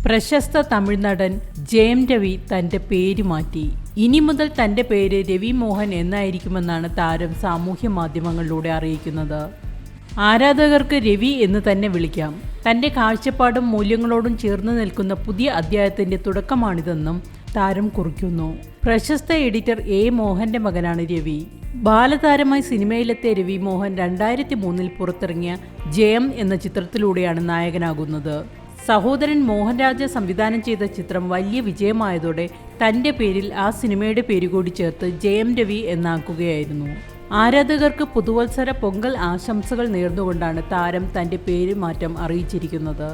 പ്രശസ്ത തമിഴ് നടൻ ജയം രവി തന്റെ പേര് മാറ്റി. ഇനി മുതൽ തന്റെ പേര് രവി മോഹൻ എന്നായിരിക്കുമെന്നാണ് താരം സാമൂഹ്യ മാധ്യമങ്ങളിലൂടെ അറിയിക്കുന്നത്. ആരാധകർക്ക് രവി എന്ന് തന്നെ വിളിക്കാം. തന്റെ കാഴ്ചപ്പാടും മൂല്യങ്ങളോടും ചേർന്ന് നിൽക്കുന്ന പുതിയ അധ്യായത്തിന്റെ തുടക്കമാണിതെന്നും താരം കുറിക്കുന്നു. പ്രശസ്ത എഡിറ്റർ എ മോഹന്റെ മകനാണ് രവി. ബാലതാരമായി സിനിമയിലെത്തിയ രവി മോഹൻ 2003 പുറത്തിറങ്ങിയ ജയം എന്ന ചിത്രത്തിലൂടെയാണ് നായകനാകുന്നത്. സഹോദരൻ മോഹൻരാജ സംവിധാനം ചെയ്ത ചിത്രം വലിയ വിജയമായതോടെ തന്റെ പേരിൽ ആ സിനിമയുടെ പേരുകൂടി ചേർത്ത് ജയം രവി എന്നാക്കുകയായിരുന്നു. ആരാധകർക്ക് പുതുവത്സര പൊങ്കൽ ആശംസകൾ നേർന്നുകൊണ്ടാണ് താരം തന്റെ പേര് മാറ്റം അറിയിച്ചിരിക്കുന്നത്.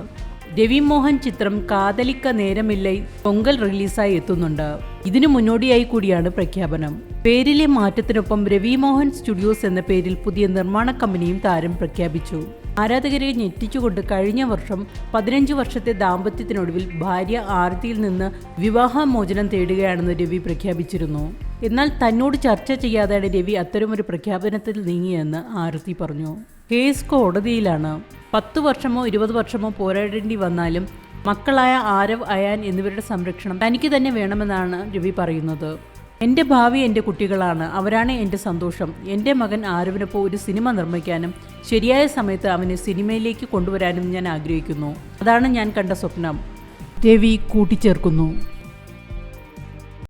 രവി മോഹൻ ചിത്രം കാതലിക്ക നേരമില്ല പൊങ്കൽ റിലീസായി എത്തുന്നുണ്ട്. ഇതിനു മുന്നോടിയായി കൂടിയാണ് പ്രഖ്യാപനം. പേരിലെ മാറ്റത്തിനൊപ്പം രവി മോഹൻ സ്റ്റുഡിയോസ് എന്ന പേരിൽ പുതിയ നിർമ്മാണ കമ്പനിയും താരം പ്രഖ്യാപിച്ചു. ആരാധകരെ ഞെട്ടിച്ചുകൊണ്ട് കഴിഞ്ഞ വർഷം 15 വർഷത്തെ ദാമ്പത്യത്തിനൊടുവിൽ ഭാര്യ ആരതിയിൽ നിന്ന് വിവാഹമോചനം തേടുകയാണെന്ന് രവി പ്രഖ്യാപിച്ചിരുന്നു. എന്നാൽ തന്നോട് ചർച്ച ചെയ്യാതെയാണ് രവി അത്തരമൊരു പ്രഖ്യാപനത്തിൽ നീങ്ങിയെന്ന് ആരതി പറഞ്ഞു. കേസ് കോടതിയിലാണ്. 10 വർഷമോ 20 വർഷമോ പോരാടേണ്ടി വന്നാലും മക്കളായ ആരവ്, അയാൻ എന്നിവരുടെ സംരക്ഷണം തനിക്ക് തന്നെ വേണമെന്നാണ് രവി പറയുന്നത്. എൻ്റെ ഭാവി എൻ്റെ കുട്ടികളാണ്, അവരാണ് എൻ്റെ സന്തോഷം. എൻ്റെ മകൻ ആരവിനൊപ്പം ഒരു സിനിമ നിർമ്മിക്കാനും ശരിയായ സമയത്ത് അവനെ സിനിമയിലേക്ക് കൊണ്ടുവരാനും ഞാൻ ആഗ്രഹിക്കുന്നു. അതാണ് ഞാൻ കണ്ട സ്വപ്നം, രവി കൂട്ടിച്ചേർക്കുന്നു.